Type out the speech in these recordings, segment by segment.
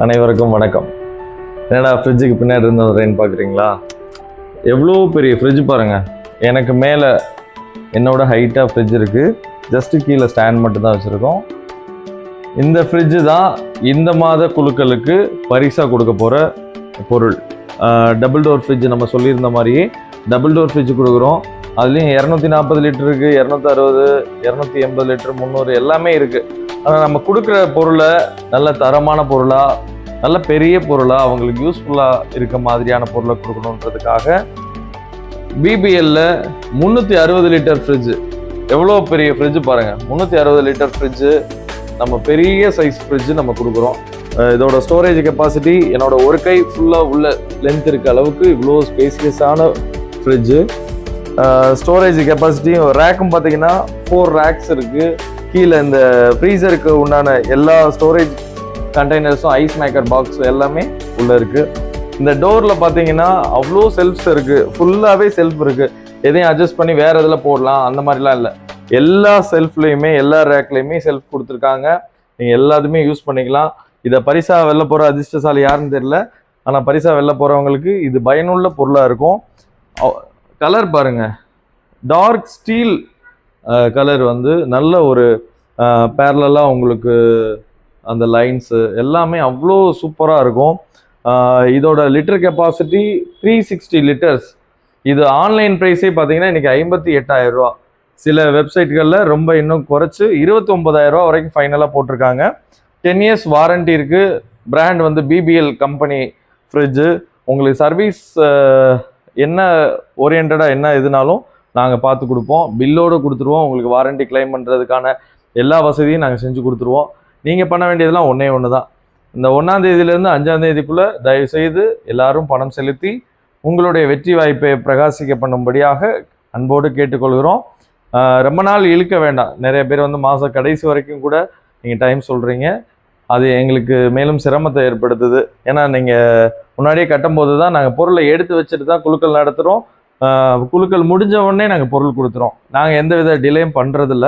அனைவருக்கும் வணக்கம். என்னடா ஃப்ரிட்ஜுக்கு பின்னாடி இருந்ததுன்னு பார்க்குறீங்களா? எவ்வளோ பெரிய ஃப்ரிட்ஜ் பாருங்கள். எனக்கு மேலே என்னோட ஹைட்டாக ஃப்ரிட்ஜ் இருக்குது. ஜஸ்ட்டு கீழே ஸ்டாண்ட் மட்டும்தான் வச்சுருக்கோம். இந்த ஃப்ரிட்ஜு தான் இந்த மாத குழுக்களுக்கு பரிசாக கொடுக்க போகிற பொருள். டபுள் டோர் ஃப்ரிட்ஜ் நம்ம சொல்லியிருந்த மாதிரியே டபுள் டோர் ஃப்ரிட்ஜ் கொடுக்குறோம். அதுலேயும் 240 லிட்டர் இருக்குது, 260, 280 லிட்டர், 300 எல்லாமே இருக்குது. ஆனால் நம்ம கொடுக்குற பொருளை நல்ல தரமான பொருளாக, நல்ல பெரிய பொருளாக, அவங்களுக்கு யூஸ்ஃபுல்லாக இருக்க மாதிரியான பொருளை கொடுக்கணுன்றதுக்காக பிபிஎல்ல 360 லிட்டர் ஃப்ரிட்ஜு. எவ்வளோ பெரிய ஃப்ரிட்ஜு பாருங்கள். 360 லிட்டர் ஃப்ரிட்ஜு, நம்ம பெரிய சைஸ் ஃப்ரிட்ஜு நம்ம கொடுக்குறோம். இதோட ஸ்டோரேஜ் கெப்பாசிட்டி என்னோட ஒரு கை ஃபுல்லாக உள்ள லென்த் இருக்க அளவுக்கு இவ்வளோ ஸ்பேசியஸான ஃப்ரிட்ஜு. ஸ்டோரேஜ் கெப்பாசிட்டியும் ரேக்கும் பார்த்தீங்கன்னா 4 ரேக்ஸ் இருக்குது. கீழே இந்த ஃப்ரீசருக்கு உண்டான எல்லா ஸ்டோரேஜ் கண்டெய்னர்ஸும், ஐஸ் மேக்கர் பாக்ஸ் எல்லாமே உள்ளே இருக்குது. இந்த டோரில் பார்த்தீங்கன்னா அவ்வளோ செல்ஃப்ஸ் இருக்குது. ஃபுல்லாகவே செல்ஃப் இருக்குது. எதையும் அட்ஜஸ்ட் பண்ணி வேறு இதில் போடலாம் அந்த மாதிரிலாம் இல்லை. எல்லா செல்ஃப்லேயுமே, எல்லா ரேக்லேயுமே செல்ஃப் கொடுத்துருக்காங்க. நீங்கள் எல்லாத்தையுமே யூஸ் பண்ணிக்கலாம். இதை பரிசாக வெளில போகிற அதிர்ஷ்டசாலி யாருன்னு தெரியல, ஆனால் பரிசாக வெளில போகிறவங்களுக்கு இது பயனுள்ள பொருளாக இருக்கும். கலர் பாருங்கள், டார்க் ஸ்டீல் கலர் வந்து நல்ல ஒரு பேரலாக உங்களுக்கு அந்த லைன்ஸு எல்லாமே அவ்வளோ சூப்பராக இருக்கும். இதோட லிட்டர் கெப்பாசிட்டி 360 லிட்டர்ஸ். இது ஆன்லைன் ப்ரைஸே பார்த்தீங்கன்னா இன்றைக்கி 58,000 ரூபா. சில வெப்சைட்களில் ரொம்ப இன்னும் குறைச்சி 29,000 ரூபா வரைக்கும் ஃபைனலாக போட்டிருக்காங்க. 10 years வாரண்ட்டி இருக்குது. பிராண்ட் வந்து பிபிஎல் கம்பெனி ஃப்ரிட்ஜு. உங்களுக்கு சர்வீஸ் என்ன ஓரியன்டாக என்ன எதுனாலும் நாங்கள் பார்த்து கொடுப்போம். பில்லோடு கொடுத்துருவோம். உங்களுக்கு வாரண்ட்டி கிளைம் பண்ணுறதுக்கான எல்லா வசதியும் நாங்கள் செஞ்சு கொடுத்துருவோம். நீங்கள் பண்ண வேண்டியதெல்லாம் ஒன்று தான். இந்த 1ஆம் தேதியிலேருந்து 5ஆம் தேதிக்குள்ளே தயவுசெய்து எல்லாரும் பணம் செலுத்தி உங்களுடைய வெற்றி வாய்ப்பை பிரகாசிக்க பண்ணும்படியாக அன்போடு கேட்டுக்கொள்கிறோம். ரொம்ப நாள் இழுக்க வேண்டாம். நிறைய பேர் வந்து மாத கடைசி வரைக்கும் கூட நீங்கள் டைம் சொல்கிறீங்க. அது எங்களுக்கு மேலும் சிரமத்தை ஏற்படுத்துது. ஏன்னா நீங்கள் முன்னாடியே கட்டும்போது தான் நாங்கள் பொருளை எடுத்து வச்சுட்டு தான் குழுக்கள் நடத்துகிறோம். குழுக்கள் முடிஞ்ச உடனே நாங்கள் பொருள் கொடுத்துறோம். நாங்கள் எந்த வித டிலேயும் பண்ணுறதில்ல.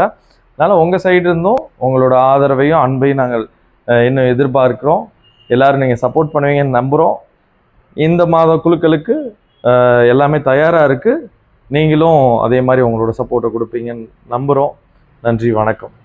அதனால் உங்கள் சைடு இருந்தும் உங்களோட ஆதரவையும் அன்பையும் நாங்கள் இன்னும் எதிர்பார்க்குறோம். எல்லோரும் நீங்கள் சப்போர்ட் பண்ணுவீங்கன்னு நம்புகிறோம். இந்த மாத குழுக்களுக்கு எல்லாமே தயாராக இருக்குது. நீங்களும் அதே மாதிரி உங்களோட சப்போர்ட்டை கொடுப்பீங்கன்னு நம்புகிறோம். நன்றி, வணக்கம்.